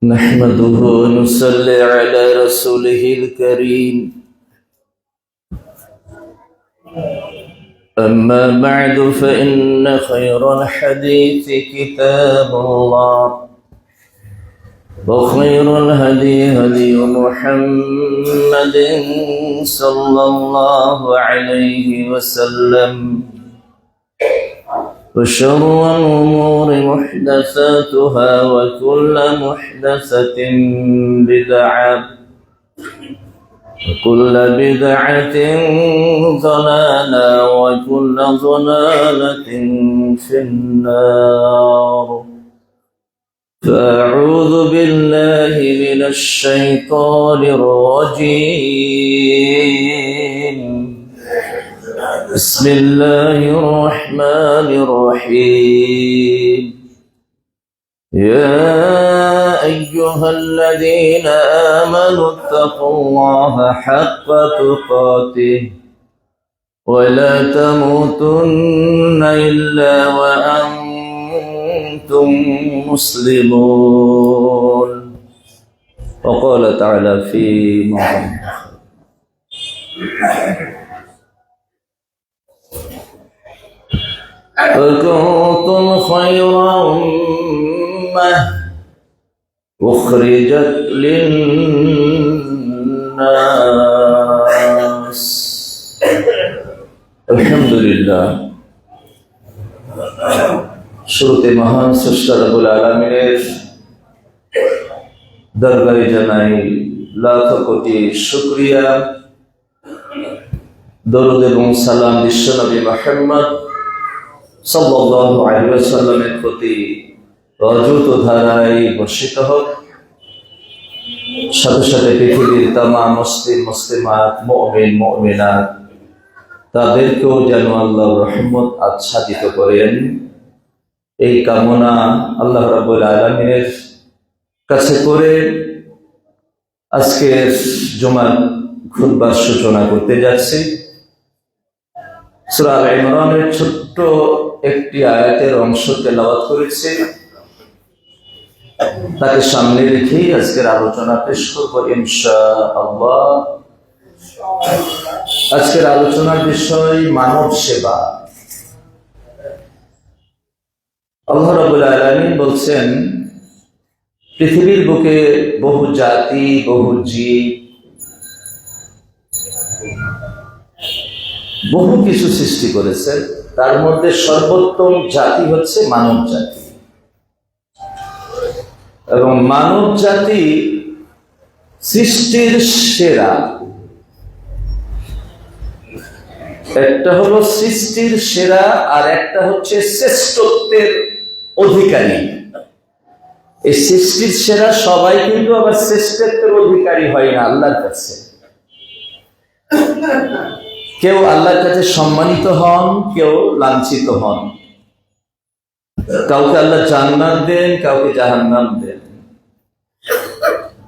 نحمده ونصلي على رسوله الكريم. أما بعد فإن خير الحديث كتاب الله، وخير الهدي هدي محمد صلى الله عليه وسلم، وشر الأمور محدثاتها، وكل محدثة بدعة، وكل بدعة ضلالة، وكل ضلالة في النار. فأعوذ بالله من الشيطان الرجيم. بسم الله الرحمن الرحيم. يا أيها الذين آمنوا اتقوا الله حق تقاته، ولا تموتن إلا وأنتم مسلمون. وقال تعالى في موضع فكنتم خير أمة أخرجت للناس. الحمد لله. শুরুতে মহান স্রষ্টা রব্বুল আলামিনের দরবারে জানাই লাখ কোটি শুকরিয়া। দরুদ এবং সালাম বিশ্বনবী মুহাম্মদ সাল্লাল্লাহু আলাইহি ওয়াসাল্লামের প্রতি অযুত ধারায় বর্ষিত হোক। সাথে সাথে পৃথিবীর তামাম মুসলিম মুসলিমাত, মুমিন মুমিনাত, তাদেরকেও যেন আল্লাহর রহমত আচ্ছাদিত করেন, এই কামনা আল্লাহ রাব্বুল আলামিনের কাছে করে আজকের জুমার খুতবার সূচনা করতে যাচ্ছি। সূরা আল ইমরানের ছোট্ট একটি আয়াতের অংশ তেলাওয়াত করেছি, তাকে সামনে রেখেই আজকের আলোচনা পেশ করব ইনশাআল্লাহ। আজকের আলোচনার বিষয় মানব সেবা। আল্লাহ রাব্বুল আলামিন বলছেন, পৃথিবীর বুকে বহু জাতি, বহু জীব, বহু কিছু সৃষ্টি করেছেন। তার মধ্যে সর্বোত্তম জাতি হচ্ছে মানব জাতি, এবং মানব জাতি সৃষ্টির সেরা। একটা হলো সৃষ্টির সেরা, আর একটা হচ্ছে শ্রেষ্ঠত্বের অধিকারী। এই সৃষ্টির সেরা সবাই কিন্তু আবার শ্রেষ্ঠত্বের অধিকারী হয় না আল্লাহর কাছে। কেউ আল্লাহর কাছে সম্মানিত হন, কেউ লাঞ্ছিত হন। কাউকে আল্লাহ জান্নাত দেন, কাউকে জাহান্নাম দেন।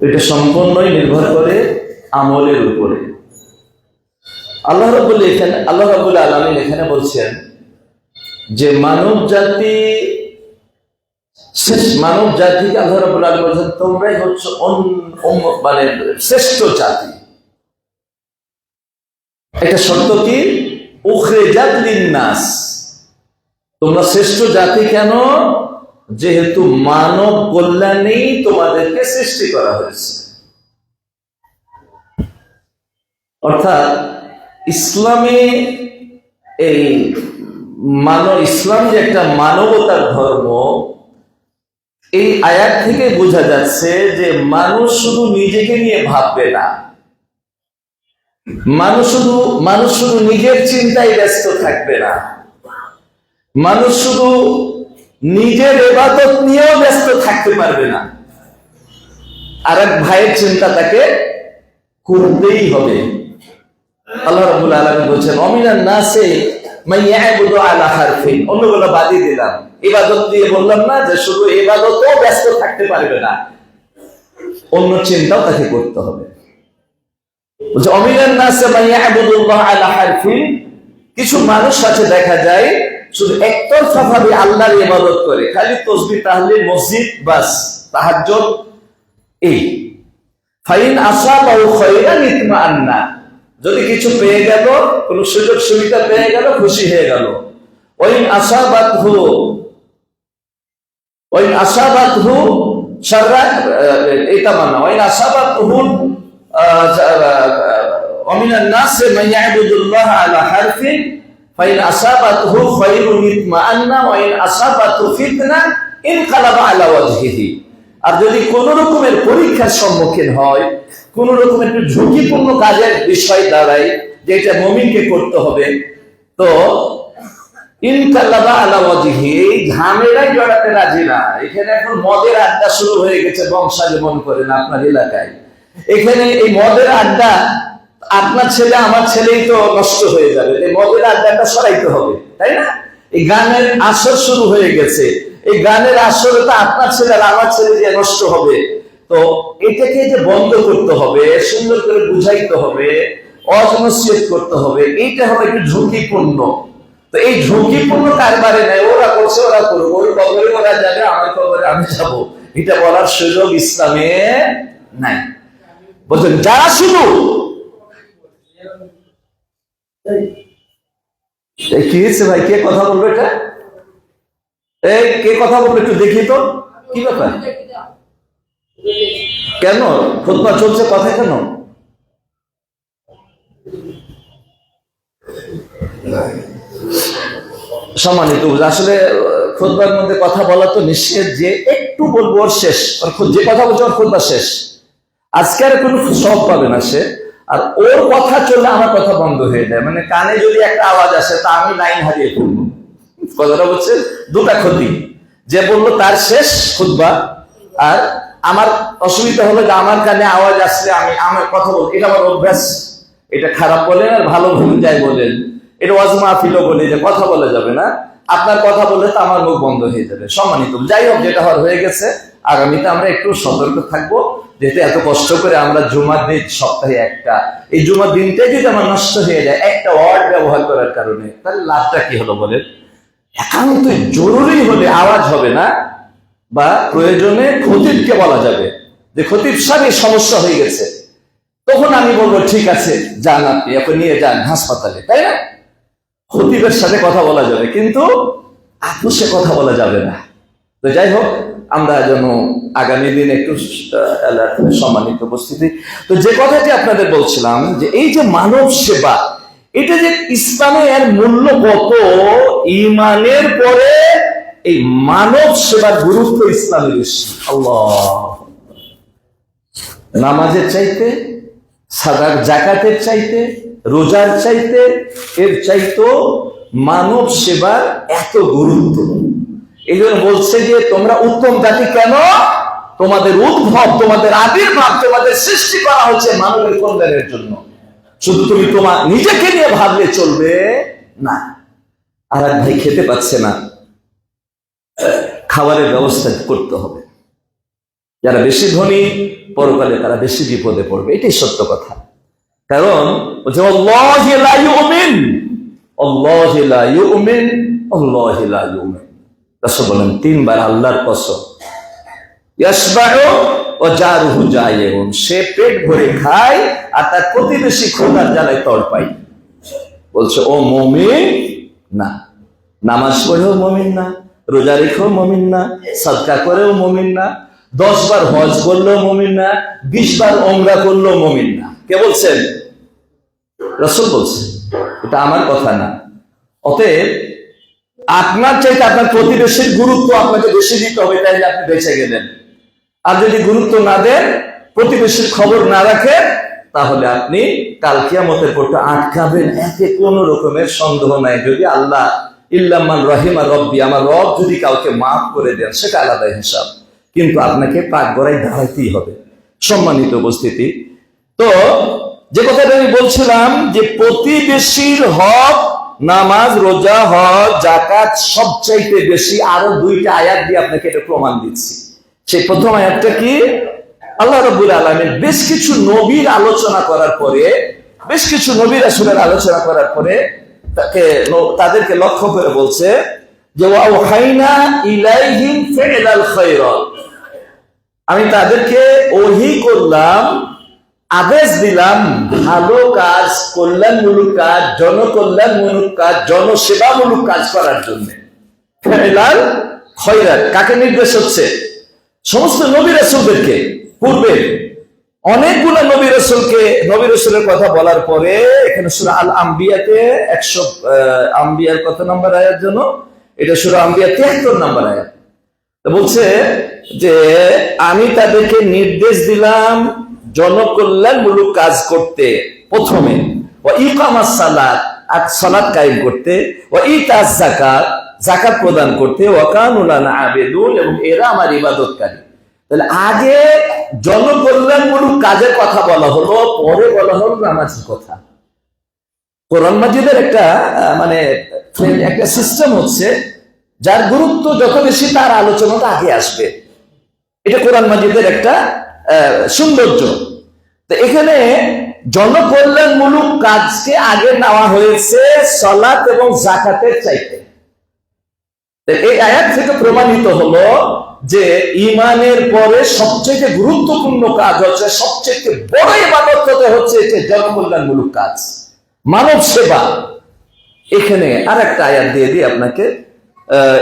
এটা সম্পূর্ণই নির্ভর করে আমলের উপরে। আল্লাহ রাব্বুল আলামিন এখানে বলছেন যে মানব জাতিকে আল্লাহ রাব্বুল আলামিন বলছেন, তোমরাই হচ্ছে মানে শ্রেষ্ঠ জাতি। একটা শর্ত কি? উখরিজাত লিন্নাস। তোমরা শ্রেষ্ঠ জাতি কেন? যেহেতু মানব কল্যাণেই তোমাদেরকে সৃষ্টি করা হয়েছে। অর্থাৎ ইসলামে ইসলাম যে একটা মানবতার ধর্ম, এই আয়াত থেকে বোঝা যাচ্ছে যে মানুষ শুধু নিজেকে নিয়ে ভাববে না, মানুষ শুধু নিজের চিন্তায় ব্যস্ত থাকবে না, মানুষ শুধু নিজের ইবাদত নিয়েও ব্যস্ত থাকতে পারবে না। আর এক ভাইয়ের চিন্তা তাকে করতেই হবে। আল্লাহ রাব্বুল আলামিন বলছেন, অমিনান নাসে মান ইয়াবুদু আলা হারফিন। অন্যগুলো বাদই দিলাম, ইবাদত দিয়ে বললাম না যে শুধু ইবাদতেও ব্যস্ত থাকতে পারবে না, অন্য চিন্তাও তাকে করতে হবে। বলছে অমিনান নাসে মান ইয়াবুদুল্লাহ আলা হারফিন কিছু মানুষ আছে দেখা যায় শুধু একতরফা ভাবে আল্লাহর ইবাদত করে, খালি তাসবিহ তাহলিল মসজিদ বাস তাহাজ্জুদ এই। ফাইন আসাবাহু খায়রান ইতমাআন্না, যদি কিছু পেয়ে গেল, কোন সুযোগ সুবিধা পেয়ে গেল, খুশি হয়ে গেল। ওয়াইন আসাবাতহু শাররা এটা মানা, ওয়াইন আসাবাতহু ওয়ামিনান নাস মান ইয়াবুদুল্লাহ আলা হারফিন ফাইন আসাবাতহু খায়রুন ইতমাআন্না ওয়াইন আসাবাতহু ফিতনা ইনকালাবা আলা ওয়াজহিহি। আর যদি কোন রকমের পরীক্ষার সম্মুখীন হয়, কোন রকমের একটু ঝুঁকিপূর্ণ কাজের বিষয় দাঁড়ায় যে এটা মুমিনকে করতে হবে, তো ইনকালাবা আলা ওয়াজহি, এই ঝামেলায় জড়াতে রাজি না। এখানে এখন মদের আড্ডা শুরু হয়ে গেছে বংশালে, মনে করেন আপনার এলাকায়, এখানে এই মদের আড্ডা আপনার ছেলে আমার ছেলেই তো নষ্ট হয়ে যাবে, এই মদের আড্ডাটা সরাইতে হবে, তাই না? এই গানের আসর শুরু হয়ে গেছে, এই গানের আসরে তো আপনার ছেলে আর আমার ছেলে যে নষ্ট হবে, তো এটাকে যে বন্ধ করতে হবে, সুন্দর করে বুঝাইতে হবে, অজনসিয়ত করতে হবে, এইটা হবে একটু ঝুঁকিপূর্ণ। তো এই ঝুঁকিপূর্ণ কারবারে নেই, ওরা করছে ওরা করবো, ওর কবরে ওরা যাবে, আমার কবরে আমি যাবো, এটা বলার সুযোগ ইসলামে নাই। বলছেন যারা শুধু কি হয়েছে ভাই, কে কথা বলবে? এটা এই কে কথা বলবে একটু দেখি তো, কি ব্যাপার? কেন খুতবা চলছে, কথা কেন? সম্মানিত, আসলে খুতবার মধ্যে কথা বলা তো নিষেধ, যে একটু বলবো ওর শেষ, যে কথা বলছে ওর খুতবা শেষ, আজকে আর কোনো সব পাবে না সে। আর ওর কথা চললে আমার কথা বন্ধ হয়ে যায়, মানে কানে যদি একটা আওয়াজ আসে তা আমি লাইন হারিয়ে ফেলবো। কথাটা বলছে দুটা ক্ষতি, যে বললো তার শেষ খুতবা, আর আমার অসুবিধা হলো যে আমার কানে আওয়াজ আসলে আমি আমার কথা বলবো, এটা আমার অভ্যাস। এটা খারাপ বলেন আর ভালো ভুল যায় বলেন, এটা ওয়াজ মাহফিলও বলে যে কথা বলা যাবে না, আপনার কথা বললে তো আমার মুখ বন্ধ হয়ে যাবে। সম্মানিত, যাই হোক, যেটা হওয়ার হয়ে গেছে, আগামীতে আমরা একটু সতর্ক থাকবো, যেহেতু এত কষ্ট করে আমরা জুমার দিন, সপ্তাহে একটা, এই জুমার দিনটাই যদি আমার নষ্ট হয়ে যায় একটা ওয়ার্ড ব্যবহার করার কারণে, তাহলে লাভটা কি হলো বলেন? একান্ত জরুরি হলে আওয়াজ হবে না, বা প্রয়োজনে খতিবকে বলা যাবে যে খতিব সাহেব সমস্যা হয়ে গেছে, তখন আমি বলবো ঠিক আছে যান, আপনি এখন নিয়ে যান হাসপাতালে, তাই না? খতিবের সাথে কথা বলা যাবে, কিন্তু আপোষে কথা বলা যাবে না। তো যাই হোক, আমরা যেন আগামী দিন একটু সম্মানিত উপস্থিতি। তো যে কথাটি আপনাদের বলছিলাম, যে এই যে মানব সেবা, এটা যে ইসলামে এর মূল্য কত, ঈমানের পরে এই মানব সেবার গুরুত্ব ইসলামে বেশি। আল্লাহ, নামাজের চাইতে, সাদার জাকাতের চাইতে, রোজার চাইতে, এর চাইতো মানব সেবার এত গুরুত্ব। এই জন্য বলছে যে তোমরা উত্তম জাতি কেন? তোমাদের উদ্ভব, তোমাদের আবির্ভাব, তোমাদের সৃষ্টি করা হচ্ছে মানবের কল্যাণের জন্য। শুধু তুমি তোমার নিজেকে নিয়ে ভাবলে চলবে না। আর এক ভাই খেতে পাচ্ছে না, খাবারের ব্যবস্থা করতে হবে। যারা বেশি ধনী পরকালে তারা বেশি বিপদে পড়বে, এটাই সত্য কথা। কারণ বলছে আল্লাহি লা ইউমিন, আল্লাহি লা ইউমিন, আল্লাহি লা ইউমিন। রাসূল বলেন তিনবার আল্লাহর কসম, ইয়াশবাউ ওয়া জারুহু জায়ুন, সে পেট ভরে খায় আর তার প্রতিবেশী ক্ষুধার জ্বালায় তড়পায়। বলছে ও মুমিন না, নামাজ পড়েও মুমিন না, রোজা রেখেও মুমিন না, সাদকা করেও মুমিন না, 10 বার হজ করলেও মুমিন না, 20 বার ওমরা করলেও মুমিন না। কে বলছেন? রাসূল বলছেন, এটা আমার কথা না। অতএব আপনার চাইতে আপনার প্রতিবেশীর গুরুত্ব আপনাকে বেশি দিতে হবে, তাইলে আপনি বেঁচে গেলেন। আর যদি গুরুত্ব না দেন, প্রতিবেশীর খবর না রাখেন, তাহলে আপনি কাল কিয়ামতের পর আটকাবেন, এতে কোনো রকমের সন্দেহ নাই। যদি আল্লাহ ইল্লামান রহিমা রব্বি, আমার রব যদি কাউকে মাফ করে দেন, সেটা আলাদা হিসাব, কিন্তু আপনাকে পাক গড়াই দাঁড়াইতেই হবে। সম্মানিত উপস্থিতি, তো যে কথাটা আমি বলছিলাম, যে প্রতিবেশীর হক, নামাজ, রোজা, হজ, যাকাত সবচাইতে বেশি। আরো 2টা আয়াত দিয়ে আপনাকে এটা প্রমাণ দিচ্ছি। সেই প্রথম আয়াতটা কি? আল্লাহ রাব্বুল আলামিন বেশ কিছু নবীর আলোচনা করার পরে, বেশ কিছু নবী রাসূলের আলোচনা করার পরে তাদেরকে লক্ষ্য করে বলছে যে ওয়াহাইনা ইলাইহিম ফি'লাল খায়রাত, আমি তাদেরকে ওহী করলাম, আদেশ দিলাম ভালো কাজ, কল্যাণমূলক কাজ, জনকল্যাণমূলক কাজ, জনসেবামূলক কাজ করার জন্য। ফি'লাল খায়রাত কাকে নির্দেশ হচ্ছে? সমস্ত নবী রাসূলদেরকে। পূর্বে অনেকগুলো নবী রাসূলের কথা বলার পরে এখানে সূরা আল আম্বিয়াতে 100 আম্বিয়ার কত নম্বর আয়াত জন্য? এটা সূরা আম্বিয়া 73 নম্বর আয়াত। বলছে যে আমি তাদেরকে নির্দেশ দিলাম জনকল্যাণমূলক কাজ করতে, প্রথমে ওয়া ইকামাস সালাত, সালাত কায়েম করতে, ওয়া ইতাজ যাকাত, যাকাত প্রদান করতে, ওয়া কানু লানা আবিদুন, এবং এরা আমার ইবাদতকারী। তাহলে আগে জনকল্যাণমূলক কাজের কথা বলা হলো, পরে বলা হলো নামাজের কথা। কোরআন মাজিদের একটা একটা সিস্টেম হচ্ছে, যার গুরুত্ব যত বেশি তার আলোচনাটা আগে আসবে। এটা কোরআন মাজিদের একটা সৌন্দর্য। তো এখানে জনকল্যাণমূলক কাজকে আগে নেওয়া হয়েছে সালাত এবং যাকাতের চাইতে। এই আয়াত থেকে প্রমাণিত হলো যে ঈমানের পরে সবচেয়ে গুরুত্বপূর্ণ কাজ হচ্ছে, সবচেয়ে বড় ইবাদত হচ্ছে জনকল্যাণমূলক কাজ, মানব সেবা। এখানে আরেকটা আয়াত দিয়ে দিই আপনাকে।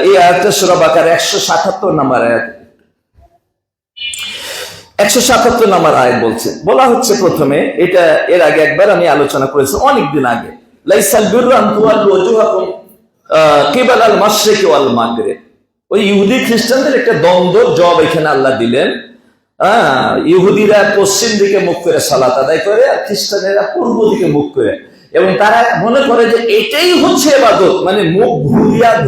এই আয়াতটা সূরা বাকারা 177 নম্বর আয়াত। 177 নম্বর আয়াত বলা হচ্ছে প্রথমে, এটা এর আগে একবার আমি আলোচনা করেছি অনেকদিন আগে। লাইসাল বিররু আন তুওয়াল্লু ওয়াজুহাকুম কিবালাল মাশরিকি ওয়াল মাগরিব। ওই ইহুদি খ্রিস্টানদের একটা দ্বন্দ্ব জব এখানে আল্লাহ দিলেন। ইহুদিরা পশ্চিম দিকে মুখ করে সালাত আদায় করে, আর খ্রিস্টানেরা পূর্ব দিকে মুখ করে, এবং তারা মনে করে যে এটাই হচ্ছে ইবাদত, মানে মুখ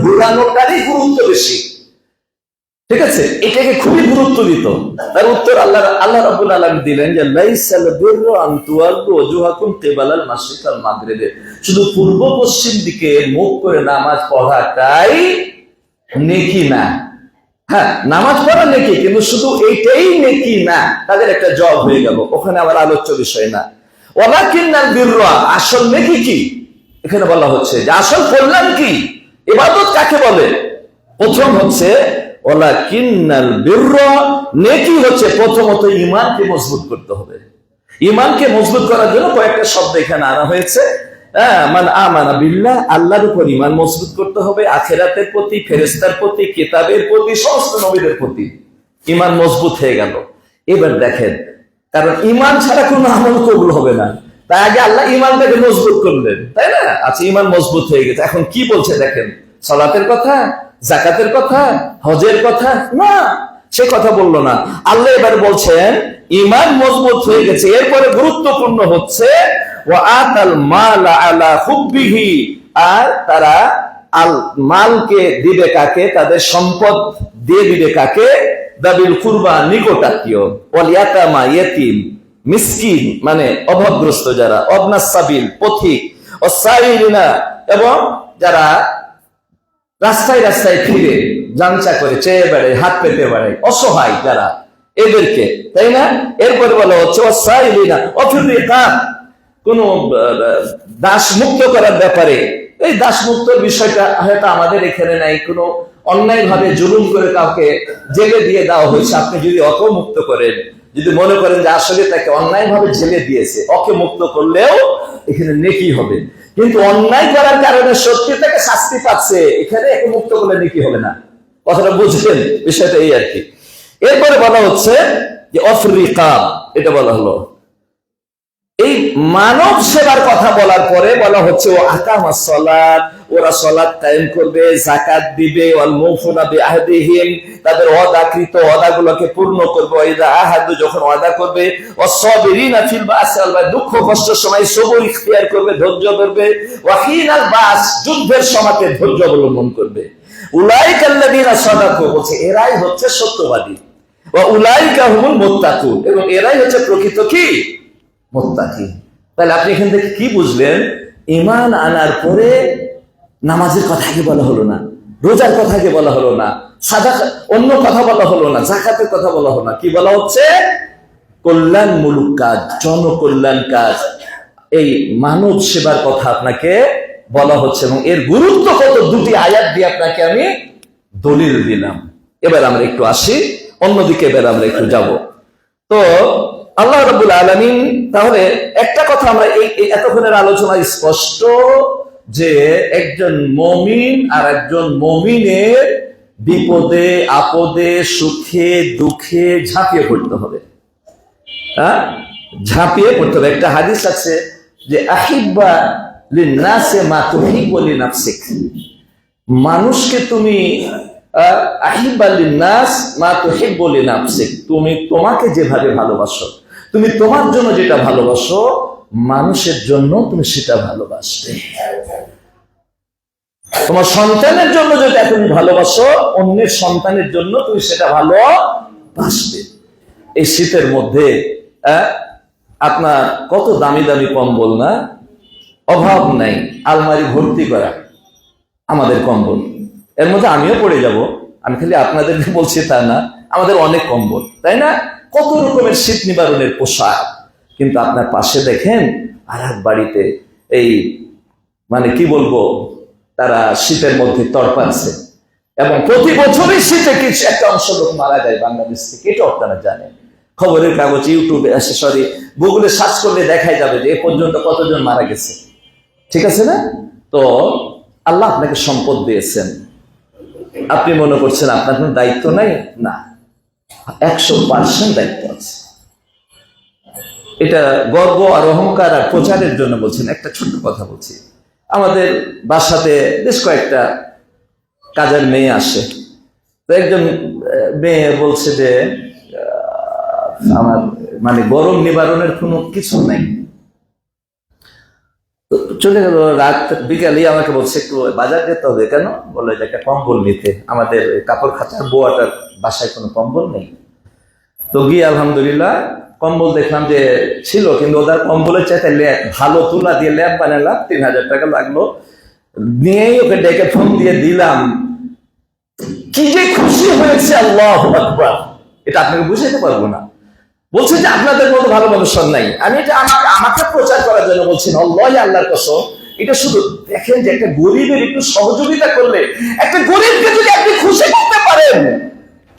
ঘুরানোটারই গুরুত্ব বেশি। ঠিক আছে, এটাকে খুবই গুরুত্ব দিত। তার উত্তর আল্লাহ রাব্বুল আলামিন দিলেন যে লাইসাল বিররু আন তুওয়াল্লু ওয়াজুহাকুম কিবালাল মাশরিকি ওয়াল মাগরিব, শুধু পূর্ব পশ্চিম দিকে মুখ করে নামাজ পড়াটাই নেকি না। হ্যাঁ, নামাজ পড়া নেকি, কিন্তু শুধু এইটাই নেকি না, তাদের একটা জব হয়ে গেল, ওখানে আবার আলোচ্য বিষয় না। ওয়ালাকিন্নাল বিররা, আসল নেকি কি? এখানে বলা হচ্ছে যে আসল কল্যাণ কি, ইবাদত কাকে বলে? প্রথম হচ্ছে ওয়ালাকিন্নাল বিররা, নেকি হচ্ছে প্রথমত ঈমানকে মজবুত করতে হবে। ঈমানকে মজবুত করার জন্য কয়েকটা শব্দ এখানে আনা হয়েছে। মান আমানা বিল্লাহ, আল্লাহর উপর ঈমান মজবুত করতে হবে, আখিরাতের প্রতি, ফেরেশতার প্রতি, কিতাবের প্রতি, সমস্ত নবীদের প্রতি ঈমান মজবুত হয়ে গেল। এবার দেখেন, কারণ ঈমান ছাড়া কোনো আমল কবুল হবে না, তাই আগে আল্লাহ ঈমানটাকে মজবুত করলেন, তাই না? আচ্ছা, ঈমান মজবুত হয়ে গেছে, এখন কি বলছে দেখেন, সালাতের কথা, যাকাতের কথা, হজের কথা না, সে কথা বললো না। আল্লাহ এবার বলছেন ঈমান মজবুত হয়ে গেছে, এরপরে গুরুত্বপূর্ণ হচ্ছে ওয়া আতাল মাল আলা হুব্বিহি, আর তারা আল মালকে দিবে কাকে? তাদের সম্পদ দিয়ে দিবে কাকে? দাবিল কুরবা, নিকটাত্মীয়, ওয়াল ইয়াতামা, ইয়েতিম, মিসকিন মানে অভাবগ্রস্ত যারা, অবনাস সাবিল, পথিক, ওয়াসাইলিনা, এবং যারা রাস্তায় রাস্তায় ফিরে জানচা করে চেয়ে বেড়ায়, হাত পেতে বেড়ায়, অসহায় যারা, এদেরকে, তাই না? এরপরে বলা হচ্ছে ওয়াসাইলিনা অফির রিকাব, কোন দাস মুক্ত করার ব্যাপারে। এই দাস মুক্তর বিষয়টা হয়তো আমাদের এখানে নাই, কোনো অন্যায় ভাবে জুলুম করে কাউকে জেলে দিয়ে দেওয়া হয়েছে, আপনি যদি অকে মুক্ত করেন, যদি মনে করেন যে আসলে তাকে অন্যায় ভাবে জেলে দিয়েছে, অকে মুক্ত করলেও এখানে নেকি হবে। কিন্তু অন্যায় করার কারণে সত্যি তাকে শাস্তি পাচ্ছে, এখানে একে মুক্ত করলে নেকি হবে না। কথাটা বুঝলেন? বিষয়টা এই আর কি। এরপরে বলা হচ্ছে যে অফির রিকাব, এটা বলা হলো। এই মানব সেবার কথা বলার পরে বলা হচ্ছে ও আকামাস সালাত, ওরা সালাত কায়েম করবে, যাকাত দিবে, ওয়াল মুফুনা বিআহদিহিম, তাদের ওয়াদাকৃত ওয়াদাগুলোকে পূর্ণ করবে, ওয়াইদা আহাদু, যখন ওয়াদা করবে, ওয়াসসাবিরিনা ফিল বাস, দুঃখ কষ্টের সময় সবর ইখতিয়ার করবে, ধৈর্য ধরবে, ওয়াহিনাল বাস, যুদ্ধের সময় ধৈর্য অবলম্বন করবে। উলাইকাল্লাযিনা সাদাকু, বলছে এরাই হচ্ছে সত্যবাদী, ওয়া উলাইকা হুমুল মুত্তাকুন, এবং এরাই হচ্ছে প্রকৃত কি? মুত্তাকি। তাহলে আপনি এখান থেকে কি বুঝলেন? ঈমান আনার পরে নামাজের কথা কি বলা হলো না, রোজার কথা কি বলা হলো না, সাদাকা অন্য কথা বলা হলো না, যাকাতের কথা বলা হলো না, কি বলা হচ্ছে? কল্যাণমূলক কাজ, জনকল্যাণ কাজ, এই মানব সেবার কথা আপনাকে বলা হচ্ছে এবং এর গুরুত্ব কত দুটি আয়াত দিয়ে আপনাকে আমি দলিল দিলাম। এবার আমরা একটু আসি অন্যদিকে, এবার আমরা একটু যাব। তো আল্লাহ রাব্বুল আলামিন, তাহলে একটা কথা আমরা এই এতক্ষণের আলোচনায় স্পষ্ট যে একজন মুমিন আর একজন মুমিনের বিপদে আপদে সুখে দুঃখে ঝাঁপিয়ে পড়তে হবে। হ্যাঁ, ঝাঁপিয়ে পড়তে হবে। একটা হাদিস আছে যে আহিব্বা লিন্নাসে মা তুহিব্বু লিনাফসিক, মানুষকে তুমি আহিব্বা লিন্নাস মা তুহিব্বু লিনাফসিক, তুমি তোমাকে যেভাবে ভালোবাসো, তুমি তোমার জন্য যেটা ভালোবাসো মানুষের জন্য তুমি সেটা ভালোবাসবে। তোমার সন্তানের জন্য যেটা তুমি ভালোবাসো অন্যের সন্তানের জন্য তুমি সেটা ভালোবাসবে। এই শীতের মধ্যে আপনার কত দামি দামি কম্বল, না অভাব নাই, আলমারি ভর্তি করা আমাদের কম্বল। এর মধ্যে আমিও পড়ে যাব, আমি খালি আপনাদেরকে বলছি তা না, আমাদের অনেক কম্বল, তাই না? কত রকমের শীত নিবারণের পোশাক। কিন্তু আপনার পাশে দেখেন আর এক বাড়িতে এই মানে কি বলবো, তারা শীতের মধ্যে তড়পাচ্ছে এবং প্রতি বছরই শীতে কিছু একটা অংশ লোক মারা যায় বাংলাদেশ থেকে, এটা আপনারা জানেন। খবরের কাগজ, ইউটিউবে, সরি গুগলে সার্চ করলে দেখাই যাবে যে এ পর্যন্ত কতজন মারা গেছে। ঠিক আছে না? তো আল্লাহ আপনাকে সম্পদ দিয়েছেন, আপনি মনে করছেন আপনার কোনো দায়িত্ব নাই? না, 100% দায়িত্ব আছে। এটা গর্ব আর অহংকার আর প্রচারের জন্য বলছেন। একটা ছোট্ট কথা বলছি, আমাদের বাসাতে বেশ কয়েকটা কাজের মেয়ে আসে। তো একজন মেয়ে বলছে যে আমার মানে গরম নিবারণের কোনো কিছু নাই। চলে গেল, রাত বিকালে আমাকে বলছে একটু বাজার যেতে হবে। কেন? বলে যে একটা কম্বল নিতে, আমাদের কাপড় খাঁচার বোয়াটার বাসায় কোনো কম্বল নেই। তো গিয়ে আলহামদুলিল্লাহ কম্বল দেখলাম যে ছিল, কিন্তু ওদের কম্বলের চাইতে ভালো তুলা দিয়ে ল্যাপ বানালাম, 3000 টাকা লাগলো। নিয়েই ওকে ডেকে ফোন দিয়ে দিলাম, কি যে খুশি হয়েছে, আল্লাহু আকবার, এটা আপনাকে বুঝাইতে পারবো না। বলছে যে আপনাদের মতো ভালো মানুষের নাই। আমি এটা আমাকে প্রচার করার জন্য বলছি না, আল্লাহর কসম। এটা শুধু দেখেন যে একটা গরিবের একটু সহযোগিতা করলে, একটা গরিবকে যদি আপনি খুশি করতে পারেন,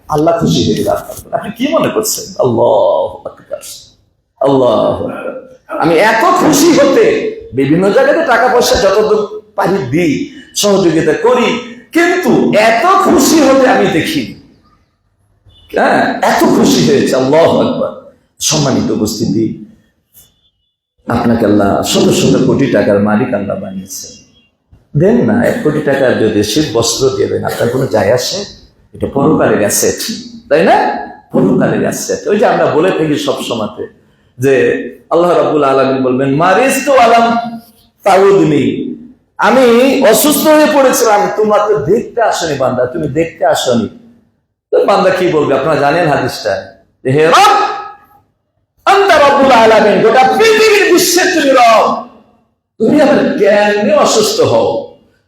আল্লাহ খুশি হয়ে যাবে। আপনি কি মনে করছেন? আল্লাহু আকবার, আল্লাহু আকবার। আমি এত খুশি হতে বিভিন্ন জায়গাতে টাকা পয়সা যতদূর পারি দিই, সহযোগিতা করি, কিন্তু এত খুশি হতে আমি দেখি। হ্যাঁ, এত খুশি হয়েছে, আল্লাহু আকবার। সম্মানিত উপস্থিতি, আপনাকে আল্লাহ শত শত কোটি টাকার মালিক আল্লাহ বানিয়েছেন। দেন না 1 কোটি টাকার যদি শীত বস্ত্র দিয়ে দেন, আপনার কোনো যায় আসে? এটা পরকালের অ্যাসেট, তাই না? পরকালের অ্যাসেট। ওই যে আমরা বলে থাকি সব সময়তে যে আল্লাহ রাব্বুল আলামিন বলবেন মারিজতু আলাম তাউদনি, আমি অসুস্থ হয়ে পড়েছিলাম, তোমার তো দেখতে আসনি বান্দা, তুমি দেখতে আসনি। তো বান্দা কি বলবে? আপনারা জানেন হাদিসটা, যে হে রব, আনতা রাব্বুল আলামিন, গোটা পৃথিবীর বিশ্বের তুমি রব, তুমি আবার কেন অসুস্থ হও?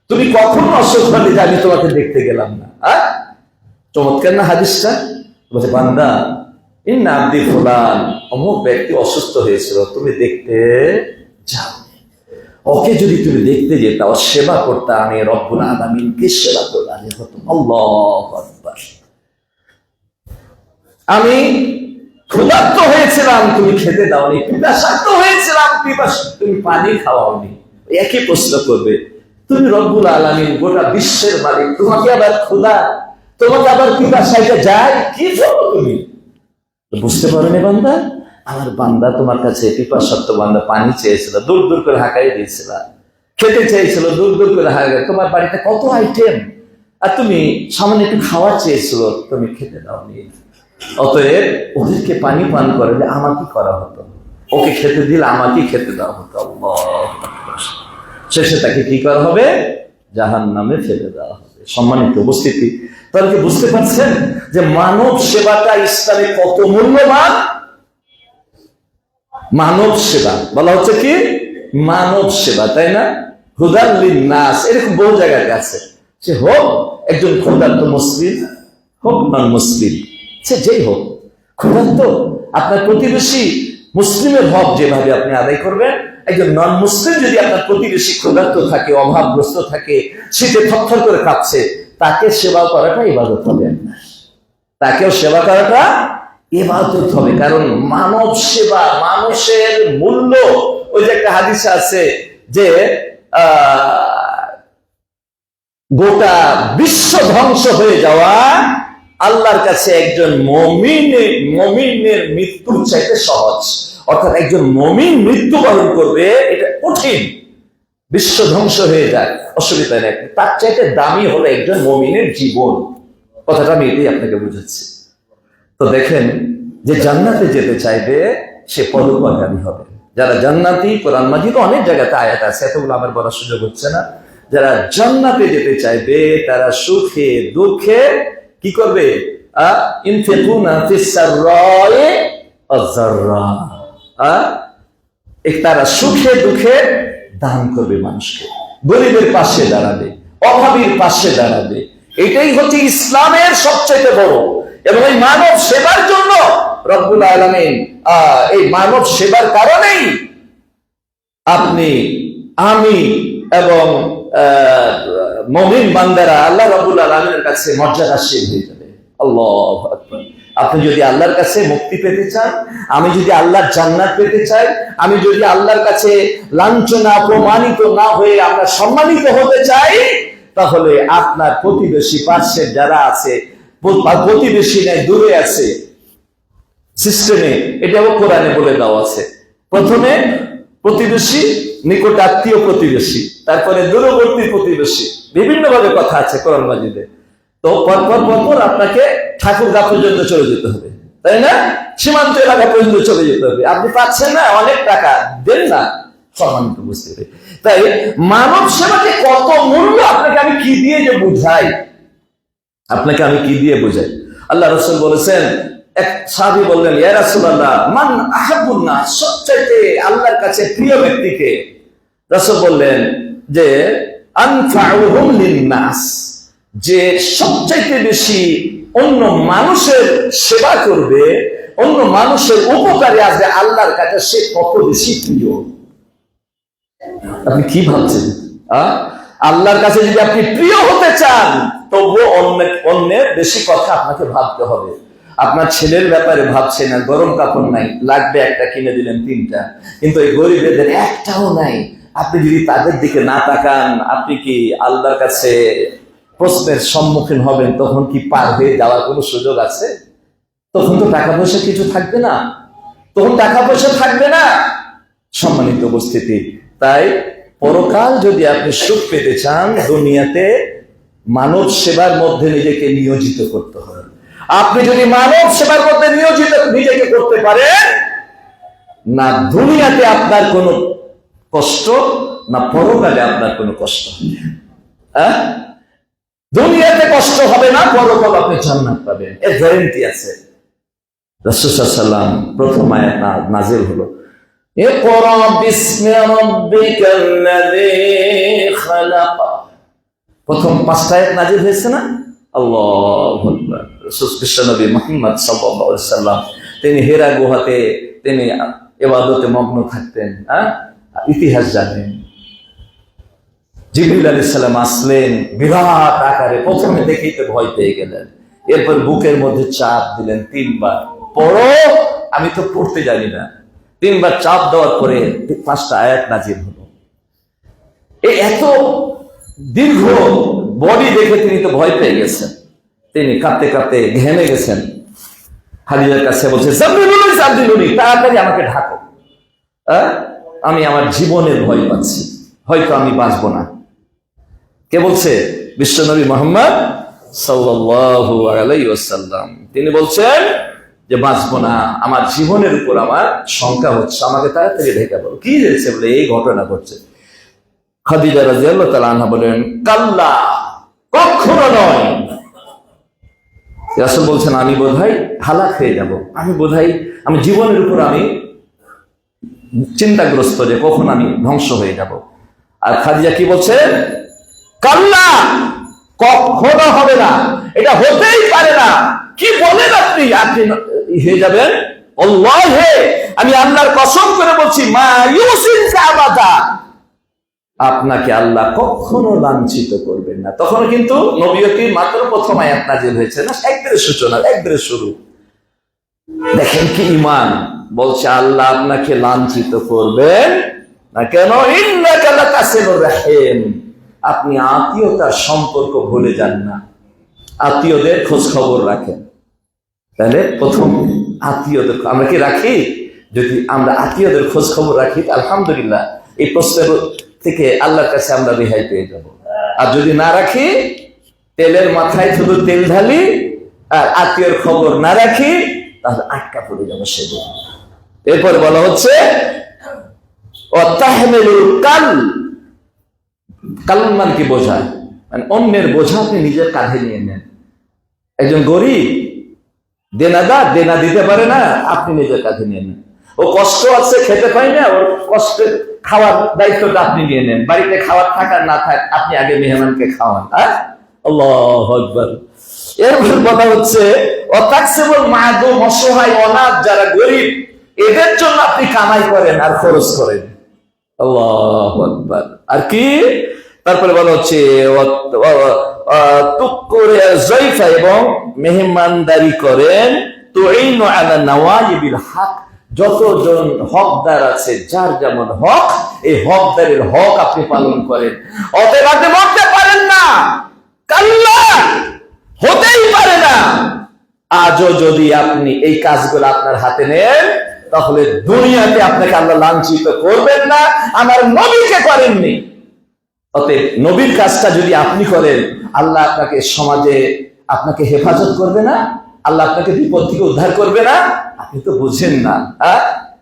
তুমি কখন অসুস্থ হলে যে আমি তোমাকে দেখতে গেলাম না? চমৎকার না হাদিসটা? বলছে বান্দা, ইন্না আব্দি ফুলান, অমুক ব্যক্তি অসুস্থ হয়েছিল, তুমি দেখতে যাও। ওকে যদি তুমি দেখতে যেতা, ওর সেবা করতা, আমি রব্বুল আলামিনকে সেবা করলাম হতো। আল্লাহু আকবার। আমি ক্ষুধার্ত হয়েছিলাম, তুমি খেতে দাওনি, পিপাসার্ত হয়েছিলাম, তুমি পানি খাওয়াওনি। একই প্রশ্ন করবে, তুমি রব্বুল আলামিন, গোটা বিশ্বের মালিক, তোমাকে আবার ক্ষুধা, তোমাকে আবার পিপাসাইতে যায়, কি বলো তুমি? বুঝতে পারোনি বান্দা? আমার বান্দা তোমার কাছে পিপাসার্ত বান্দা পানি চেয়েছিল, দূর দূর করে হাঁকাই দিয়েছিল, খেতে চেয়েছিল, দূর দূর করে হাঁকা। তোমার বাড়িতে কত আইটেম, আর তুমি সামান্য একটু খাওয়া চেয়েছিল, তুমি খেতে দাওনি। অতএব ওদেরকে পানি পান করে আমাকে করা হতো, ওকে খেতে দিলে আমাকে খেতে দেওয়া হতো। আল্লাহু আকবার। শেষে তাকে কি করা হবে? জাহান্নামে ফেলে দেওয়া হবে। সম্মানিত উপস্থিতি, তাহলে কি বুঝতে পারছেন যে মানব সেবাটা ইসলামে কত মূল্যবান? মানব সেবা বলা হচ্ছে কি? মানব সেবা, তাই না? হুদাল লিন্নাস, এরকম বহু জায়গায় আছে। সে হোক একজন ক্ষুধার্ত মুসলিম, হোক নন মুসলিম, সে যেই হোক ক্ষুধার্ত, আপনার প্রতিবেশী মুসলিমের হক যেভাবে আপনি আদায় করবেন, একজন নন মুসলিম যদি আপনার প্রতিবেশী ক্ষুধার্ত থাকে, অভাবগ্রস্ত থাকে, শীতে থরথর করে কাঁপছে, তাকে সেবা করাটা ইবাদত হবে। তাকেও সেবা করাটা ইবাদত হবে। কারণ মানব সেবা, মানুষের মূল্য, ওই যে একটা হাদিসে আছে যে গোটা বিশ্ব ধ্বংস হয়ে যাওয়া আল্লাহর কাছে একজন মমিনের মৃত্যুর চাইতে সহজ। অর্থাৎ একজন মমিন মৃত্যুবরণ করবে, এটা কঠিন। বিশ্ব ধ্বংস হয়ে যায়, অসুবিধা নেই, তার চাইতে দামি হলো একজন মমিনের জীবন। কথাটা আমি এটাই আপনাকে বুঝাচ্ছি। তো দেখেন, যে জান্নাতে যেতে চাইবে সে পরকালগামী হবে। যারা জান্নাতি, কোরআন মাজিদে অনেক জায়গাতে আয়াত আছে, এতগুলো আমার বলার সুযোগ হচ্ছে না। যারা জান্নাতে যেতে চাইবে তারা সুখে দুঃখে কি করবে? ইনফিকুনা ফিস সাররাই ওয়াজ যাররা। তারা সুখে দুঃখে দান করবে মানুষকে, গরিবের পাশে দাঁড়াবে, অভাবীর পাশে দাঁড়াবে। এটাই হচ্ছে ইসলামের সবচেয়ে বড়। এবং এই মানব সেবার জন্য রব্বুল আলামিন, এই মানব সেবার কারণেই আপনি, আমি এবং মুমিন বান্দারা আল্লাহ রাব্বুল আলামিনের কাছে মর্যাদাশীল হয়ে যাবে। আল্লাহু আকবার। আপনি যদি আল্লাহর কাছে মুক্তি পেতে চান, আমি যদি আল্লাহর জান্নাত পেতে চাই, আমি যদি আল্লাহর কাছে লাঞ্ছনা অপমানিত না হয়ে আমরা সম্মানিত হতে চাই, তাহলে আপনার প্রতিবেশী, পার্শ্বের যারা আছে, প্রতিবেশী নেই, দূরে আছে, সিস্টেমে এটাও কোরআনে বলে দেওয়া আছে। প্রথমে প্রতিবেশী, নিকট আত্মীয় প্রতিবেশী, তারপরে দূরবর্তী প্রতিবেশী, বিভিন্ন ভাবে কথা আছে কোরআন মাজিদে। তো পরপর আপনাকে ঠাকুরগা পর্যন্ত চলে যেতে হবে, তাই না? সীমান্ত এলাকা পর্যন্ত চলে যেতে হবে। আপনি পাচ্ছেন না, অনেক টাকা দেন না, সম্মানিত বুঝতে হবে। তাই মানব সেবাকে কত মূল্য, আপনাকে আমি কি দিয়ে যে বুঝাই, আপনাকে আমি কি দিয়ে বুঝাই? আল্লাহ রাসূল বলেছেন, এক সাহাবী বললেন, ইয়া রাসূলুল্লাহ, মান আহাব্বুন নাস, সবচেয়ে আল্লাহর কাছে প্রিয় ব্যক্তিকে? রাসূল বললেন যে আনফাউহুম লিন-নাস, যে সবচেয়ে বেশি অন্য মানুষের সেবা করবে, অন্য মানুষের উপকারে আসবে আল্লাহর কাছে, সে কত বেশি প্রিয়। আপনি কি ভাবছেন? আল্লাহর কাছে যদি আপনি প্রিয় হতে চান, তবুও অন্যের বেশি কথা আপনাকে ভাবতে হবে। আপনার ছেলের ব্যাপারে ভাবছেন না, গরম কাপড় নাই, লাগবে একটা, কিনে দিলেন 3টা, কিন্তু এই গরিবদের একটাও নাই। আপনি যদি তাদের দিকে না তাকান, আপনি কি আল্লাহর কাছে প্রশ্নের সম্মুখীন হবেন? তখন কি পার হয়ে যাওয়ার কোনো সুযোগ আছে? তখন তো টাকা পয়সা কিছু থাকবে না, তখন টাকা পয়সা থাকবে না। সম্মানিত উপস্থিতি, তাই পরকাল যদি আপনি সুখ পেতে চান, দুনিয়াতে মানব সেবার মধ্যে নিজেকে নিয়োজিত করতে হবে। আপনি যদি মানব সেবার মধ্যে নিয়োজিত নিজেকে করতে পারেন না, দুনিয়াতে আপনার কোনো কষ্ট না, পরকালে আপনার কোনো কষ্ট হবে। দুনিয়াতে কষ্ট হবে না, পরকাল আপনি জান্নাত পাবেন, এর গ্যারান্টি আছে। রাসূল সাল্লাল্লাহু আলাইহি ওয়াসাল্লাম প্রথম আয়াত নাযিল হলো, ইকরা বিসমি রাব্বিকাল্লাযী খালাক। প্রথম 5টা আয়াত নাযিল হয়েছে না? আল্লাহু আকবার। রাসূল বিশ্বনবী মুহাম্মদ সাল্লাল্লাহু আলাইহি ওয়াসাল্লাম, তিনি হেরা গুহাতে তিনি ইবাদতে মগ্ন থাকতেন। ইতিহাস জানেন, জিবরিল আলাইহিস সালাম আসলেন বিরাট আকারে, প্রথমে দেখেই তো ভয় পেয়ে গেলেন, এরপর বুকের মধ্যে চাপ দিলেন 3বার, পড়ো, আমি তো পড়তে জানি না। 3বার চাপ দেওয়ার পরে 5টা আয়াত নাযিল হলো। এই এত দীর্ঘ বডি দেখে তিনি তো ভয় পেয়ে গেছেন, তিনি কাঁপতে কাঁপতে ঘেমে গেছেন। খাদিজার কাছে বলছে, জাবরিলুনি, তাড়াতাড়ি আমাকে ঢাকো, আমি আমার জীবনের ভয় পাচ্ছি, হয়তো আমি বাঁচবো না। কে বলছে? বিশ্বনবী মুহাম্মদ সাল্লাল্লাহু আলাইহি ওয়াসাল্লাম। তিনি বলছেন যে বাঁচবো না, আমার জীবনের উপর আমার শঙ্কা হচ্ছে, আমাকে তাড়াতাড়ি ঢেকে বলো। কি হয়েছে? বলে এই ঘটনা ঘটছে। খাদিজা রাদিয়াল্লাহু তাআলা আনহা বলেন, কাল্লা, কখনো নয়। রাসূল বলছেন, আমি বোধহয় হালাক হয়ে যাব, আমি বোধহয় আমি জীবনের উপর আমি চিন্তাগ্রস্ত যে কখন আমি ধ্বংস হয়ে যাব। আর খাদিজা কি বলছে? কাল্লা, কখনো হবে না, এটা হতেই পারে না। কি বলেন আপনি? আপনি হয়ে যাবেন? আল্লাহে আমি আল্লাহর কসম করে বলছি, মা ইউসিনকা আবাদা, আপনাকে আল্লাহ কখনো লাঞ্ছিত করবেন না। তখন কিন্তু নবীয়তির মাত্র প্রথম আয়াত নাযিল হয়েছে না, একবারে সূচনা, একবারে শুরু। দেখেন কি ঈমান, বলছে আল্লাহ আপনাকে লাঞ্ছিত করবেন না কেন? ইন্নাকা লাতাসিলুর রাহিম, আপনি আত্মীয়তার সম্পর্ক ভুলে যান না, আত্মীয়দের খোঁজ খবর রাখেন। তাহলে প্রথম আত্মীয়দের আমরা কি রাখি? যদি আমরা আত্মীয়দের খোঁজ খবর রাখি, আলহামদুলিল্লাহ এই প্রশ্নের থেকে আল্লাহর কাছে আমরা রেহাই পেয়ে যাব। আর যদি না রাখি, তেলের মাথায় শুধু তেল ঢালি আর আত্মীয়র খবর না রাখি, তাহলে আটকা পড়ে যাবো সেদিন। এরপরে বলা হচ্ছে কাল মানে কি বোঝায়, মানে অন্যের বোঝা আপনি নিজের কাঁধে নিয়ে নেন। একজন গরিব দেনাদার, দেনা দিতে পারে না, আপনি নিজের কাঁধে নিয়ে নেন। ও কষ্ট আছে, খেতে পায় না, ওর কষ্টের খাওয়ার দায়িত্বটা আপনি নিয়ে নেন। বাড়িতে খাওয়ার থাকার না থাক, আপনি আগে মেহমানকে খাওয়ান। আল্লাহু আকবার। এরপর কথা হচ্ছে অতাকসিবুল মাদুম, অসহায় অনাথ যারা গরিব, এদের জন্য আপনি কামাই করেন আর খরচ করেন। আল্লাহু আকবার। আর কি তারপরে বলা হচ্ছে এবং মেহমানদারি করেন, তুইনু আলা নাওয়াইবিল হক, যতজন হকদার আছে, যার যেমন হক, এই হকদারের হক আপনি পালন করেন। অতএব আপনি বলতে পারেন না, কাল্লা, হতেই পারে না। আজও যদি আপনি এই কাজগুলো আপনার হাতে নেন, তাহলে দুনিয়াতে আপনাকে আল্লাহ লাঞ্ছিত করবেন না, আমার নবীকে করেননি। অতএব নবীর কাজটা যদি আপনি করেন, আল্লাহ আপনাকে সমাজে আপনাকে হেফাজত করবে না, আল্লাহ আপনাকে বিপদ থেকে উদ্ধার করবে না। আপনি তো বুঝেন না।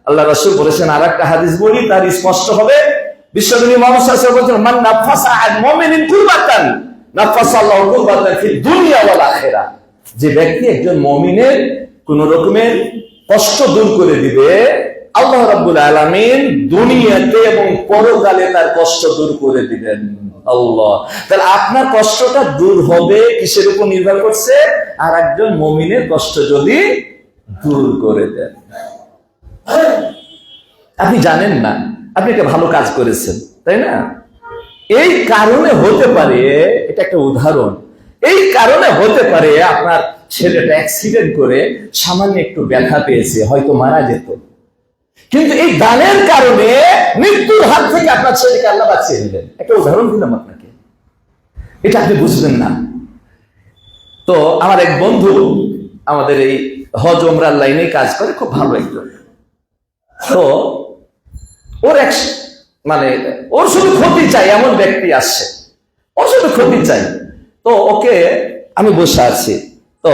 আল্লাহ রাসূল বলেছেন, আর একটা হাদিস বলি, তার স্পষ্ট হবে। বিশ্বনবী মুহাম্মদ সাল্লাল্লাহু আলাইহি ওয়াসাল্লাম বলেছেন, মান নাফাসা আন মুমিনিন কুরবাতান নাফাসাল্লাহু কুরবাতান ফিদ দুনিয়া ওয়াল আখিরাহ, যে ব্যক্তি একজন মুমিনের কোন রকমের কষ্ট দূর করে দিবে, আল্লাহ রাব্বুল আলামিন দুনিয়াতে এবং পরকালে তার কষ্ট দূর করে দিবেন। আল্লাহ, তাহলে আপনার কষ্টটা দূর হবে কিসের উপর নির্ভর করছে? আর একজন মুমিনের কষ্ট যদি দূর করে দেন। আপনি জানেন না, আপনি একটা ভালো কাজ করেছেন, তাই না? এই কারণে হতে পারে, এটা একটা উদাহরণ, এই কারণে হতে পারে আপনার ছেলেটা অ্যাক্সিডেন্ট করে সামান্য একটু ব্যথা পেয়েছে, হয়তো মারা যেত, কিন্তু এই দানের কারণে মৃত্যুর হাত থেকে আপনার ছেলেকে আল্লাহ বাঁচিয়ে দিলেন। একটা উদাহরণ দিলাম আপনাকে, এটা আপনি বুঝবেন না। তো আমার এক বন্ধু আমাদের এই হজ ওমরার লাইনে কাজ করে, খুব ভালো একজন। তো ওর মানে ওর শুধু ক্ষতি চাই এমন ব্যক্তি আসছে, ওর শুধু ক্ষতি চাই। তো ওকে আমি বসে আছি। তো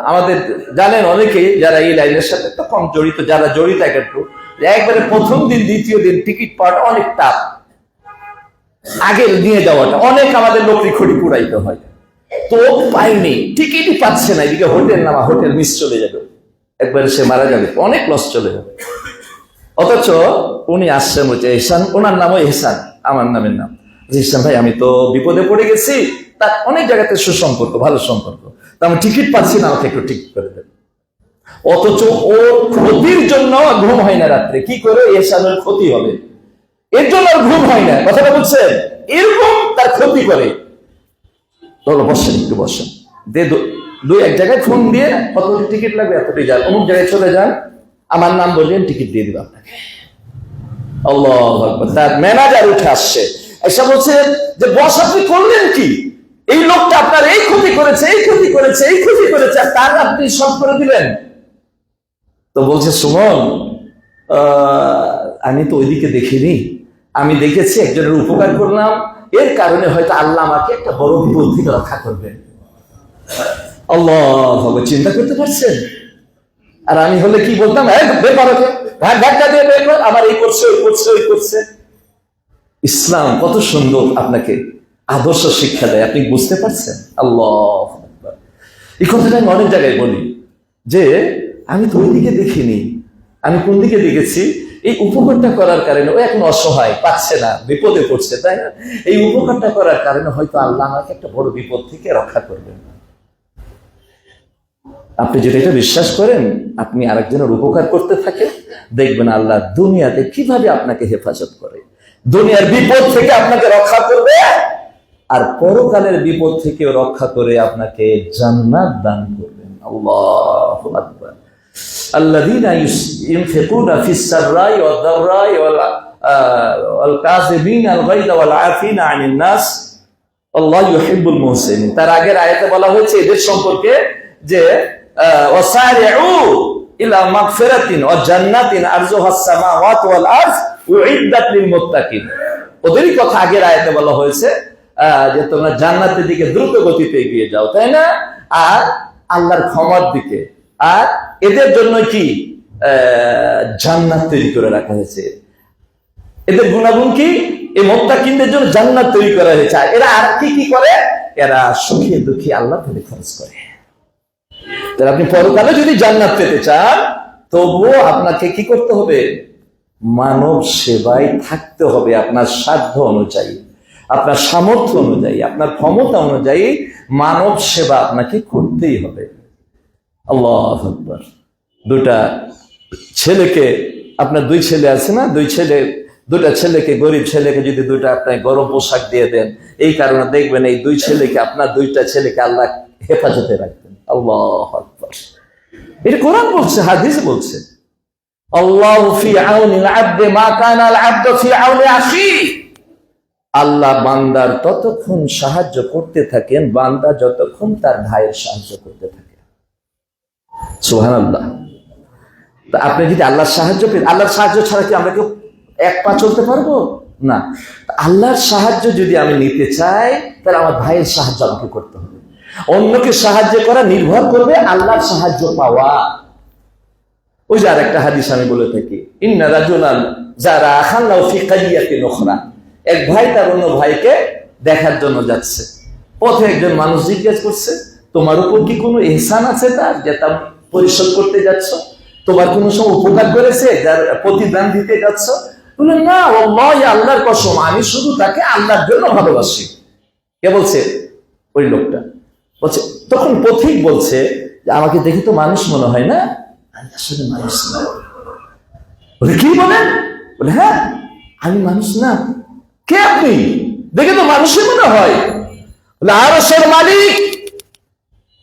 আমাদের জানেন অনেকেই যারা এই লাইনের সাথে একটু কম জড়িত, যারা জড়িত একটু, একবারে প্রথম দিন দ্বিতীয় দিন টিকিট পাওয়াটা অনেক টাফ, আগে নিয়ে যাওয়াটা অনেক আমাদের লোকরি খড়ি পুরাইতে হয়। তো পাইনি, টিকিটই পাচ্ছে না, এদিকে হোটেল নামা, হোটেল মিস চলে যাবে, একবারে সে মারা যাবে, অনেক লস চলে যাবে। অথচ উনি আসছেন, হচ্ছে এহসান, ওনার নামও এহসান, আমার নামের নাম এহসান। ভাই আমি তো বিপদে পড়ে গেছি, তার অনেক জায়গাতে সুসম্পর্ক, ভালো সম্পর্ক, তা আমি টিকিট পাচ্ছি না, আমাকে একটু টিকিট করে দেন। অথচ ওর ক্ষতির জন্য ঘুম হয় না রাত্রে। কি করে? এহসানের ক্ষতি হবে, এর জন্য আর ঘুম হয় না। কথাটা বুঝছেন? এরকম তার ক্ষতি করে। চলো বসেন, একটু বসেন, দুই এক জায়গায় ফোন দিয়ে কতটি টিকিট লাগবে, এতটি যান, অমুক জায়গায় চলে যান, আমার নাম বললেন, টিকিট দিয়ে দিবে আপনাকে। আল্লাহু আকবার। তার ম্যানেজার উঠে আসছে, এসে বলছে যে বস আপনি করলেন কি? এই লোকটা আপনার এই ক্ষতি করেছে, এই ক্ষতি করেছে, এই ক্ষতি করেছে, আর তার আপনি সব করে দিলেন। তো বলছে, সুমন, আমি তো ওইদিকে দেখিনি, আমি দেখেছি একজনের উপকার করলাম, এর কারণে হয়তো আল্লাহ আমাকে একটা বড় বিপদ থেকে রক্ষা করবেন। আল্লাহ, চিন্তা করতে পারছেন? আর আমি হলে কি বলতাম? আমার এই করছে, ওই করছে, ওই করছে। ইসলাম কত সুন্দর আপনাকে আদর্শ শিক্ষা দেয়, আপনি বুঝতে পারছেন? আল্লাহ, এই কথাটা আমি অনেক জায়গায় বলি যে আমি তো ওই দিকে দেখিনি, আমি কোন দিকে দেখেছি? এই উপকারটা করার কারণে ও এখন অসহায়, পাচ্ছে না, বিপদে পড়ছে, তাই না? এই উপকারটা করার কারণে হয়তো আল্লাহ আমাকে একটা বড় বিপদ থেকে রক্ষা করবেন। আপনি যদি এটা বিশ্বাস করেন, আপনি আরেকজনের উপকার করতে থাকেন, দেখবেন আল্লাহ দুনিয়াতে কিভাবে আপনাকে হেফাজত করে, দুনিয়ার বিপদ থেকে আপনাকে রক্ষা করবে, আর পরকালের বিপদ থেকে রক্ষা করে আপনাকে জান্নাত দান করবেন। আল্লাহু আকবার। আল্লাযীনা ইউনফিকুনা ফিস সাররাই ওয়াদ দাররাই ওয়াল কাযিমিনাল গায়যা ওয়াল আফিনা আনিন নাস আল্লাহু ইউহিব্বুল মুহসিনিন। তার আগের আয়াতে বলা হয়েছে এদের সম্পর্কে যে ওয়াসারিউ ইলা মাগফিরাতিন ওয়া জান্নাতিন আরজুহাস সামাওয়াতু ওয়াল আরদ উইদ্দাত লিল মুত্তাকিন। ওদেরই কথা আগের আয়াতে বলা হয়েছে যে তোমরা জান্নাতের দিকে দ্রুত গতিতে এগিয়ে যাও, তাই না? আর আল্লাহর ক্ষমার দিকে। আর এদের জন্য কি জান্নাত তৈরি করে রাখা হয়েছে। এদের গুণাগুণ কি? এই মুত্তাকিনদের জন্য জান্নাত তৈরি করা হয়েছে। আর এরা আর কি কি করে? এরা সুখে দুঃখে আল্লাহ থেকে খরচ করে। তাহলে আপনি পরকালে যদি জান্নাত পেতে চান, তবুও আপনাকে কি করতে হবে? মানব সেবায় থাকতে হবে। আপনার সাধ্য অনুযায়ী, আপনার সামর্থ্য অনুযায়ী, আপনার ক্ষমতা অনুযায়ী মানব সেবা আপনাকে করতেই হবে। আল্লাহু আকবার। দুটা ছেলেকে, আপনার দুই ছেলে আছে না, দুটা ছেলেকে, গরিব ছেলেকে যদি দুটা আপনি গরম পোশাক দিয়ে দেন, এই কারণে দেখবেন এই দুই ছেলেকে, আপনার দুইটা ছেলেকে আল্লাহ হেফাজতে রাখবেন। আল্লাহু আকবার। এটা কোরআন বলছে, হাদিস বলছে। আল্লাহু ফি আউনিল আবদি মা কানা আল আবদু ফি আউনি আখি। আল্লাহ বান্দার ততক্ষণ সাহায্য করতে থাকেন বান্দা যতক্ষণ তার ভাইয়ের সাহায্য করতে থাকে। সুবহানাল্লাহ। তা আপনি যদি আল্লাহর সাহায্য পেন, আল্লাহর সাহায্য ছাড়া কি আমরা কেউ এক পা চলতে পারবো না? আল্লাহর সাহায্য যদি আমি নিতে চাই, তাহলে আমার ভাইয়ের সাহায্য আমাকে করতে হবে। অন্যকে সাহায্য করা নির্ভর করবে আল্লাহর সাহায্য পাওয়া। ওই যে আরেকটা হাদিস আমি বলে থাকি, ইন্না রাজুলান যারা আখাল্লাহু ফি কারিয়াতিন উখরা। এক ভাই তার অন্য ভাইকে দেখার জন্য যাচ্ছে। পথে একজন মানুষ জিজ্ঞেস করছে, তোমার উপর কি কোনো ইহসান আছে তার, যে তা পরিশোধ করতে যাচ্ছ? তোমার কোনো সময় উপকার করেছে যার প্রতিদান দিতে যাচ্ছ? বলে, না ওয়াল্লাহি, আল্লাহর কসম, আমি শুধু তাকে আল্লাহর জন্য ভালোবাসি। কে বলছে? ওই লোকটা বলছে। তখন পথিক বলছে যে আমাকে দেখে তো মানুষ মনে হয় না। আমি আসলে মানুষ না। বলে, কি বলেন? বলে, হ্যাঁ আমি মানুষ না। কে আপনি? দেখে তো মানুষই মনে হয়। বলে, আরশের মালিক।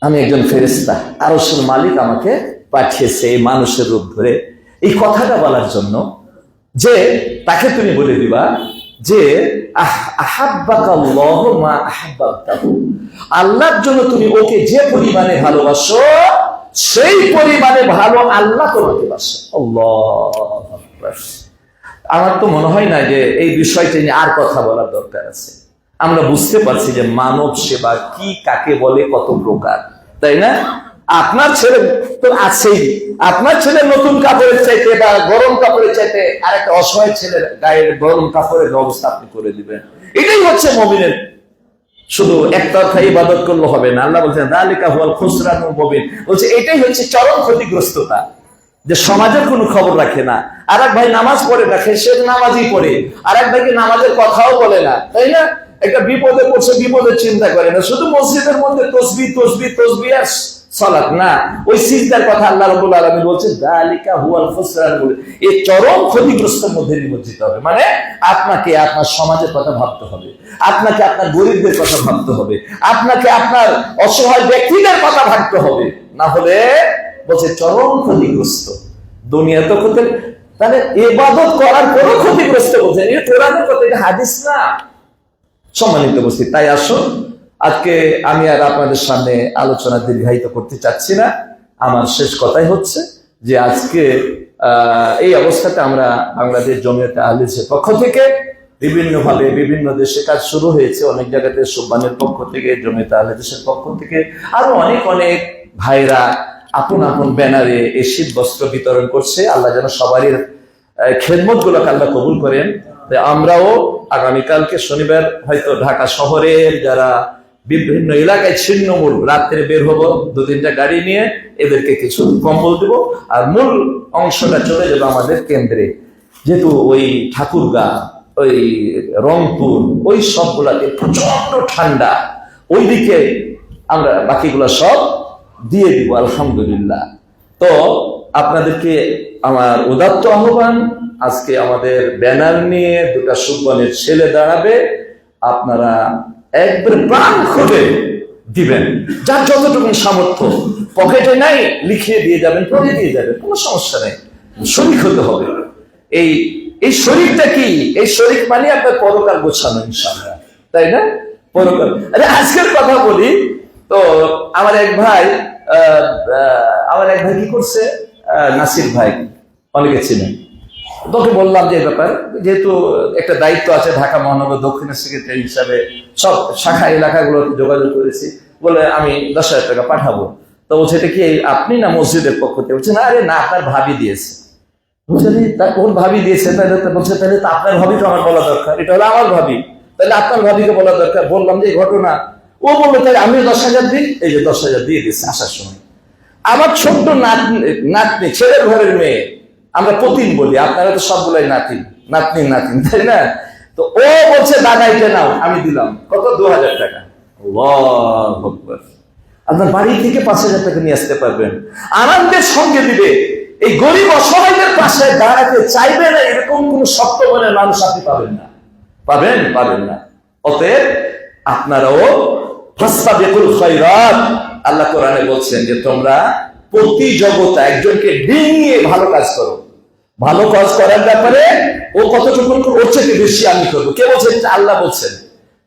আমি একজন ফেরেশতা, আরশের মালিক আমাকে পাঠিয়েছে এই মানুষের রূপ ধরে এই কথাটা বলার জন্য, যে তাকে তুমি বলে দিবা যে আহাব্বাকাল্লাহু মা আহাব্বাতাহু। আল্লাহর জন্য তুমি ওকে যে পরিমাণে ভালোবাসো, সেই পরিমাণে ভালো আল্লাহ তোমাকে বাসে। আল্লাহু আকবার। আমার তো মনে হয় না যে এই বিষয়টা নিয়ে আর কথা বলার দরকার আছে। আমরা বুঝতে পারছি যে মানব সেবা কি, কাকে বলে, কত প্রকার, তাই না? আপনার ছেলে তো আছেই, আপনার ছেলে নতুন কাপড়ের চাইতে বা গরম কাপড়ের চাইতে আর একটা অসহায় ছেলের গায়ের গরম কাপড়ের ব্যবস্থা আপনি করে দিবেন। এটাই হচ্ছে মুমিনের। শুধু একতরফা ইবাদত করলে হবে না। আল্লাহ বলছেন যালিকা হুয়াল খুসরানুল মুবিন। বলছে এটাই হচ্ছে চরম ক্ষতিগ্রস্ততা, যে সমাজের কোনো খবর রাখে না। আর এক ভাই নামাজ পড়ে রাখে, সে নামাজই পড়ে, আর এক ভাইকে নামাজের কথাও বলে না, তাই না? একটা বিপদে পড়ছে, বিপদের চিন্তা করে না, শুধু মসজিদের মধ্যে তসবিহ তসবিহ তসবিহ আর সালাত না, ওই সিজদার কথা আল্লাহ রাব্বুল আলামিন বলছেন যালিকা হুয়াল খুসরানুল মুবিন। এই চরম ক্ষতিগ্রস্তের মধ্যে নিমজ্জিত হবে। মানে আপনাকে আপনার সমাজের কথা ভাবতে হবে, আপনাকে আপনার গরিবদের কথা ভাবতে হবে, আপনাকে আপনার অসহায় ব্যক্তিদের কথা ভাবতে হবে, না হলে বলছে চরম ক্ষতিগ্রস্ত। দুনিয়া তো ক্ষতি, তাহলে ইবাদত করার পরও ক্ষতিগ্রস্ত বলছেন। এটা কোরআনের কথা, এটা হাদিস না। সম্মানিত উপস্থিতি, তাই আসুন আজকে আমি আর আপনাদের সামনে আলোচনা দীর্ঘায়িত করতে চাচ্ছি না। আমার শেষ কথাই হচ্ছে যে আজকে এই অবস্থাতে আমরা বাংলাদেশ জমিয়তে আহলে হাদিসের পক্ষ থেকে বিভিন্নভাবে বিভিন্ন দেশে কাজ শুরু হয়েছে। অনেক জায়গাতে সুবহানের পক্ষ থেকে, জমিয়তে আহলে হাদিসের পক্ষ থেকে, আরো অনেক অনেক ভাইরা আপন আপন ব্যানারে এই শীত বস্ত্র বিতরণ করছে। আল্লাহ যেন সবারই খেদমত গুলোকে আল্লাহ কবুল করেন। আমরাও আগামীকালকে শনিবার হয়তো ঢাকা শহরের যারা বিভিন্ন এলাকায় ছিন্নমূল রাত্রে বের হবো, 2-3টা গাড়ি নিয়ে, এদেরকে কিছু কম্বল দেব, আর মূল অংশটা চলে যাবে আমাদের কেন্দ্রে। যেহেতু ওই ঠাকুরগাঁ, ওই রংপুর, ওই সবগুলাতে প্রচন্ড ঠান্ডা, ওইদিকে আমরা বাকিগুলা সব দিয়ে দিব আলহামদুলিল্লাহ। তো আপনাদেরকে আমার উদাত্ত আহ্বান, আজকে আমাদের ব্যানার নিয়ে দুটা সুব্বনের ছেলে দাঁড়াবে, আপনারা একবার প্রাণ খুলে দিবেন, যার যতটুকু সামর্থ্য। পকেটে নাই, লিখিয়ে দিয়ে যাবেন, পরে দিয়ে যাবেন, কোনো সমস্যা নেই। শরীক হতে হবে। এই শরীরটা কি? এই শরীর মানে আপনার পরকাল গোছানো, ইনশাআল্লাহ, তাই না? পরকাল। আরে আজকের কথা বলি তো, আমার এক ভাই কি করছে, নাসির ভাই, অনেকে ছিলেন, তোকে বললাম যে ব্যাপার, যেহেতু একটা দায়িত্ব আছে ঢাকা মহানগর দক্ষিণের সেক্রেটারি হিসাবে, সব শাখা এলাকাগুলো যোগাযোগ করেছি, বলে আমি 10,000 টাকা পাঠাবো। তো বলছে এটা কি আপনি না মসজিদের পক্ষ থেকে? বলছে না, আরে না, আপনার ভাবি দিয়েছে। বলছে ওর ভাবি দিয়েছে, তাহলে বলছে তাহলে তো আপনার ভাবি তো আমার বলা দরকার, এটা হলো আমার ভাবি, তাহলে আপনার ভাবিকে বলা দরকার। বললাম যে এই ঘটনা। ও বললো তাহলে আমিও 10,000 দিই। এই যে 10,000 দিয়ে দিচ্ছে আসার সময়। আমার ছোট্ট নাতনি, ছেলের ঘরের মেয়ে, আমরা প্রতিদিন বলি, আপনারা তো সবগুলাই নাতিন, তাই না? তো ও বলছে দাদা এটা নাও, আমি দিলাম। কত? 2,000 টাকা। আল্লাহু আকবার। আপনার বাড়ি থেকে 5,000 টাকা নিয়ে আসতে পারবেন, আনন্দের সঙ্গে দিবে। এই গরিব অসহায়দের পাশে দাঁড়াতে চাইবে না, এরকম কোন শক্ত মনের মানুষ আপনি পাবেন না। অতএব আপনারাও ফাসতাবিকুল খায়রাত, আল্লাহ কোরআনে বলছেন যে তোমরা প্রতিযোগিতা, একজনকে ডিঙিয়ে ভালো কাজ করো। ভালো কাজ করার ব্যাপারে ও কতটুকু ওর চেয়ে বেশি আমি করবো। কে বলছেন? আল্লাহ বলছেন।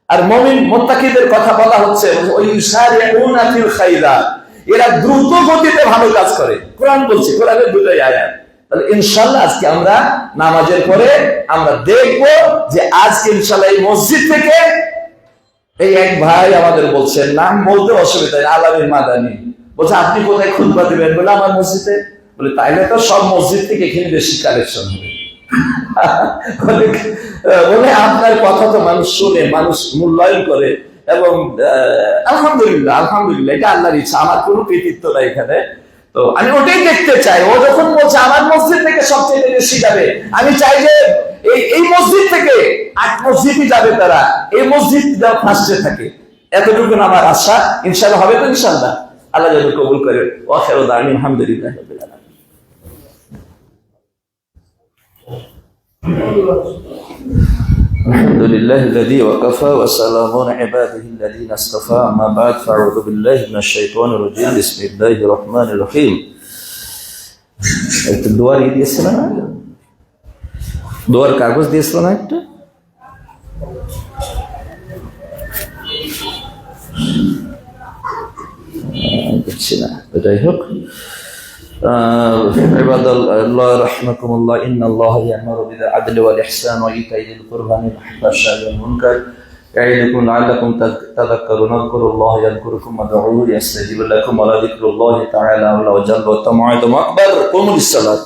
আর মুমিন মুত্তাকিদের কথা বলা হচ্ছে, ওই ইউসারিউনা ফিল খায়রাত, এরা দ্রুত গতিতে ভালো কাজ করে। কোরআন বলছে, কোরআনের দুটোই আয়াত। তাহলে ইনশাআল্লাহ আজকে আমরা নামাজের পরে আমরা দেখব যে আজকে ইনশাআল্লাহ এই মসজিদ থেকে এই এক ভাই আমাদের বলছেন, নাম বলতে অসুবিধা নেই, আলামিন মাদানী, বলছে আপনি কোথায় খুতবা দিবেন? বলে আমার মসজিদে। বলে তাইলে তো সব মসজিদ থেকে এখানে বেশি কালেকশন হবে। বলে আপনার কথা তো মানুষ শুনে, মানুষ মূল্যায়ন করে, এবং আলহামদুলিল্লাহ এটা আল্লাহর ইচ্ছা, আমার কোনো কৃতিত্ব নাই এখানে। তো আমি ওটাই দেখতে চাই। ও যখন বলছে আমার মসজিদ থেকে সবচেয়ে বেশি যাবে, আমি চাই যে এই মসজিদ থেকে 8 মসজিদই যাবে, তারা এই মসজিদ ফার্স্টে থাকে। এতটুকু আমার আশা। ইনশাআল্লাহ হবে তো? ইনশাআল্লাহ আল্লাহ যেন কবুল করে। ওয়া খায়রু দাওয়ানা আলহামদুলিল্লাহি রাব্বিল আলামিন। الحمد لله الذي وكفى وسلام على عباده الذين اصطفى. أما بعد فأعوذ بالله من الشيطان الرجيم. بسم الله الرحمن الرحيم. একটা দোয়ার দিয়েছিল না, দোয়ার কাগজ দিয়েছিল না একটা? দেখছি না, যাই হোক। عباد الله رحمكم الله إن الله يأمر بالعدل والإحسان وإيتاء ذي القربى والفحشاء والمنكر يعظكم لعلكم تذكرون. اذكروا الله يذكركم وادعوه يستجيب لكم ولذكر الله تعالى أعلى وجل والموعظة أكبر. قوموا للصلاة.